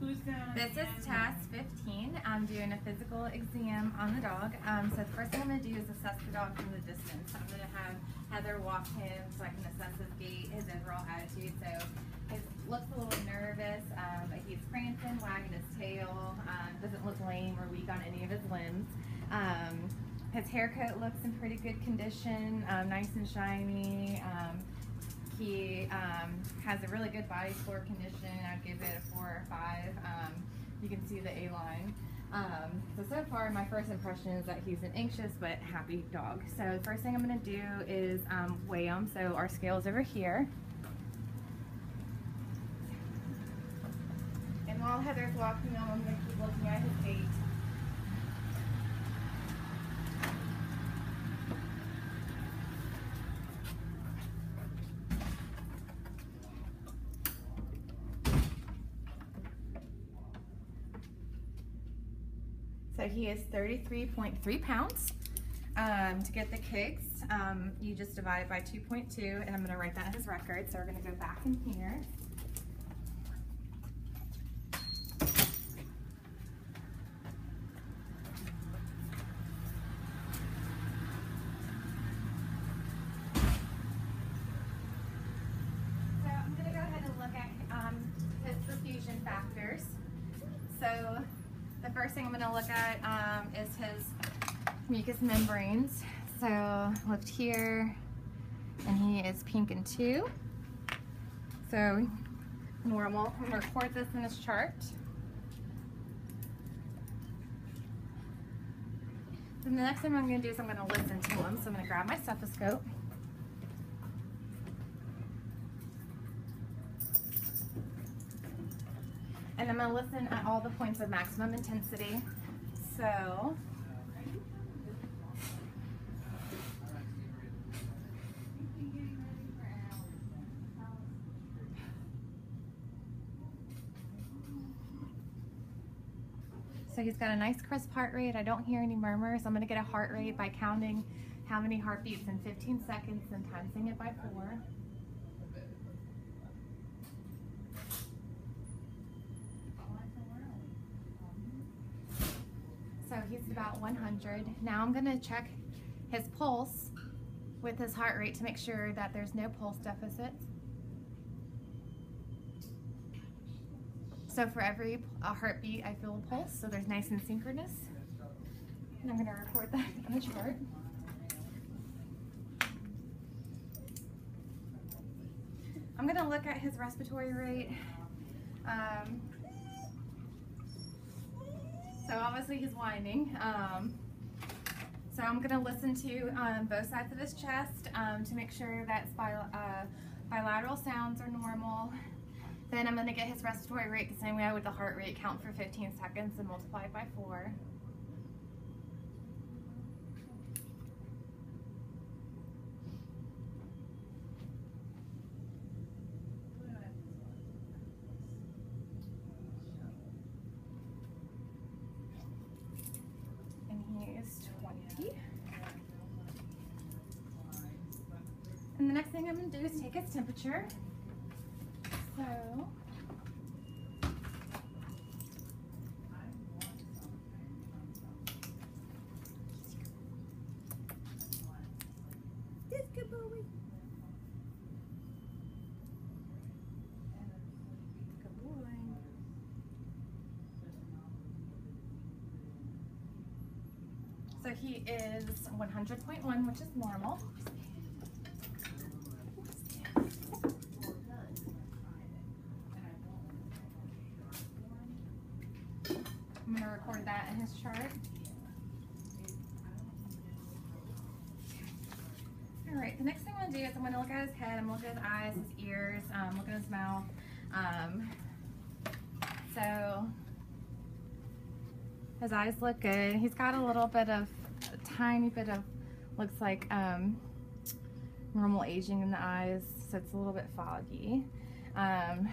This is Tess, 15. I'm doing a physical exam on the dog. So the first thing I'm going to do is assess the dog from the distance. So I'm going to have Heather walk him so I can assess his gait, his overall attitude. So he looks a little nervous, but he's prancing, wagging his tail, doesn't look lame or weak on any of his limbs. His hair coat looks in pretty good condition, nice and shiny. He has a really good body score condition. I'd give it a 4 or 5. You can see the A-line. So far my first impression is that he's an anxious but happy dog. So the first thing I'm going to do is weigh him. So our scale's over here. And while Heather's walking him, I'm going to keep looking at his gait. So he is 33.3 pounds. To get the kicks, you just divide it by 2.2, and I'm going to write that in his record. So we're going to go back in here. So I'm going to go ahead and look at his perfusion factors. So the first thing I'm going to look at is his mucous membranes. So looked here, and he is pink and 2. So normal. I'm going to record this in this chart. Then the next thing I'm going to do is I'm going to listen to him. So I'm going to grab my stethoscope. And I'm going to listen at all the points of maximum intensity. So he's got a nice crisp heart rate. I don't hear any murmurs. I'm going to get a heart rate by counting how many heartbeats in 15 seconds and timesing it by 4. So he's about 100. Now I'm going to check his pulse with his heart rate to make sure that there's no pulse deficits. So for every heartbeat, I feel a pulse, so there's nice and synchronous. And I'm going to record that on the chart. I'm going to look at his respiratory rate. So obviously he's whining. So I'm going to listen to both sides of his chest to make sure that bilateral sounds are normal. Then I'm going to get his respiratory rate the same way I would the heart rate, count for 15 seconds and multiply it by 4. And he is 20. And the next thing I'm going to do is take his temperature. So, good boy. Good boy. So he is 100.1, which is normal. I'm going to record that in his chart. Alright, the next thing I'm going to do is I'm going to look at his head, I'm going to look at his eyes, his ears, look at his mouth. So his eyes look good. He's got a tiny bit of, looks like normal aging in the eyes, so it's a little bit foggy. I'm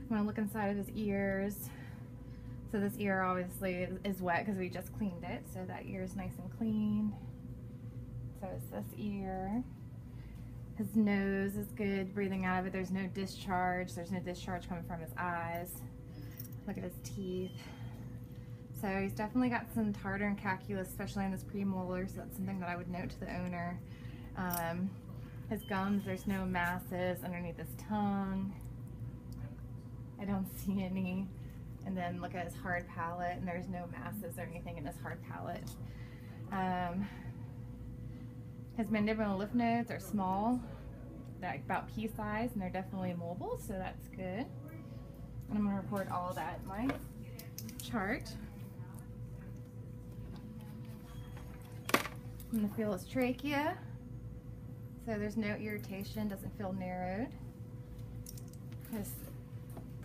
going to look inside of his ears. So this ear obviously is wet because we just cleaned it, so that ear is nice and clean. So is this ear. His nose is good, breathing out of it. There's no discharge. There's no discharge coming from his eyes. Look at his teeth. So he's definitely got some tartar and calculus, especially on his premolars. So that's something that I would note to the owner. His gums, there's no masses underneath his tongue. I don't see any. And then look at his hard palate, and there's no masses or anything in his hard palate. His mandibular lymph nodes are small, they're about pea size, and they're definitely mobile, so that's good. And I'm going to report all that in my chart. I'm going to feel his trachea. So there's no irritation, doesn't feel narrowed. His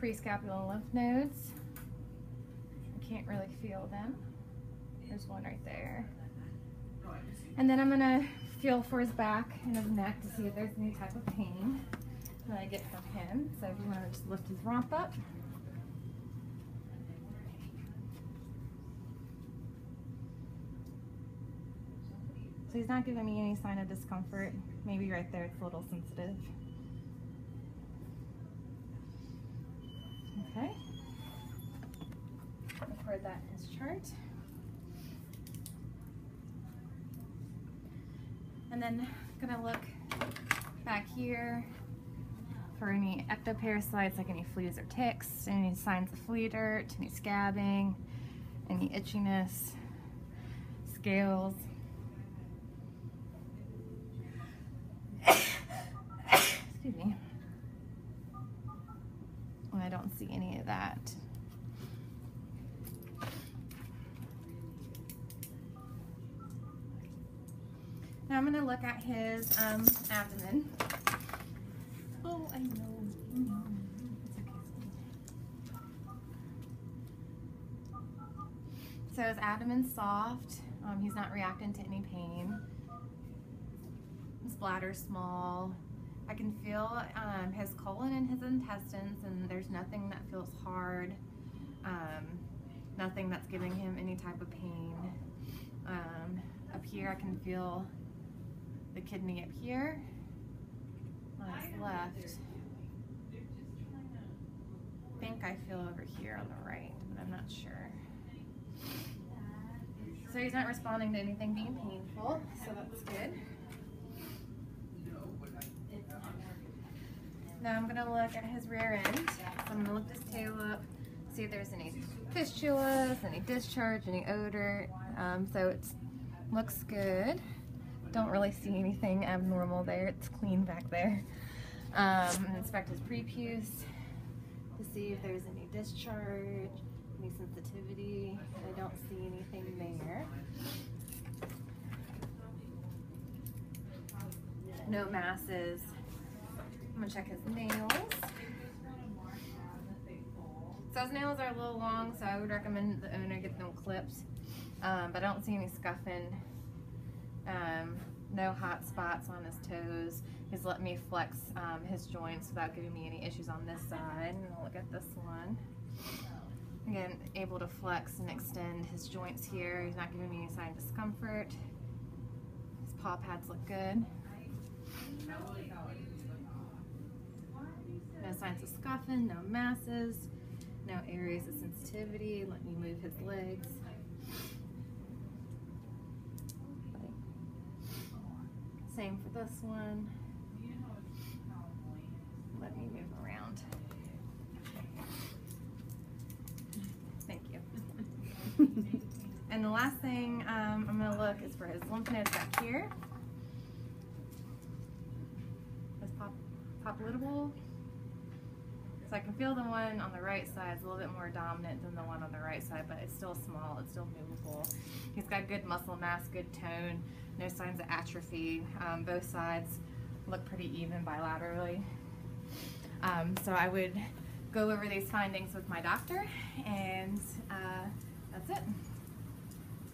prescapular lymph nodes, I can't really feel them. There's one right there. And then I'm going to feel for his back and his neck to see if there's any type of pain that I get from him. So if you want to just lift his rump up. So he's not giving me any sign of discomfort. Maybe right there it's a little sensitive. Okay. Record that in his chart. And then I'm gonna look back here for any ectoparasites, like any fleas or ticks, any signs of flea dirt, any scabbing, any itchiness, scales. Excuse me. Well, I don't see any of that. Now I'm going to look at his abdomen. Oh, I know. It's okay. So his abdomen's soft. He's not reacting to any pain. His bladder's small. I can feel his colon and his intestines, and there's nothing that feels hard. Nothing that's giving him any type of pain. Up here I can feel the kidney up here on his left. I think I feel over here on the right, but I'm not sure. So he's not responding to anything being painful, so that's good. Now I'm going to look at his rear end. So I'm going to lift his tail up, see if there's any fistulas, any discharge, any odor. So it looks good. Don't really see anything abnormal there. It's clean back there. Inspect his prepuce to see if there's any discharge, any sensitivity. I don't see anything there. No masses. I'm gonna check his nails. So his nails are a little long, so I would recommend the owner get them clipped. But I don't see any scuffing. No hot spots on his toes. He's let me flex his joints without giving me any issues on this side. And I'll look at this one. Again, able to flex and extend his joints here. He's not giving me any sign of discomfort. His paw pads look good. No signs of scuffing, no masses, no areas of sensitivity. Let me move his legs. Same for this one. Let me move around. Thank you. And the last thing I'm going to look is for his lymph nodes back here. His popliteal. So I can feel the one on the right side is a little bit more dominant than the one on the right side, but it's still small, it's still movable. He's got good muscle mass, good tone, no signs of atrophy. Both sides look pretty even bilaterally. So I would go over these findings with my doctor, and that's it.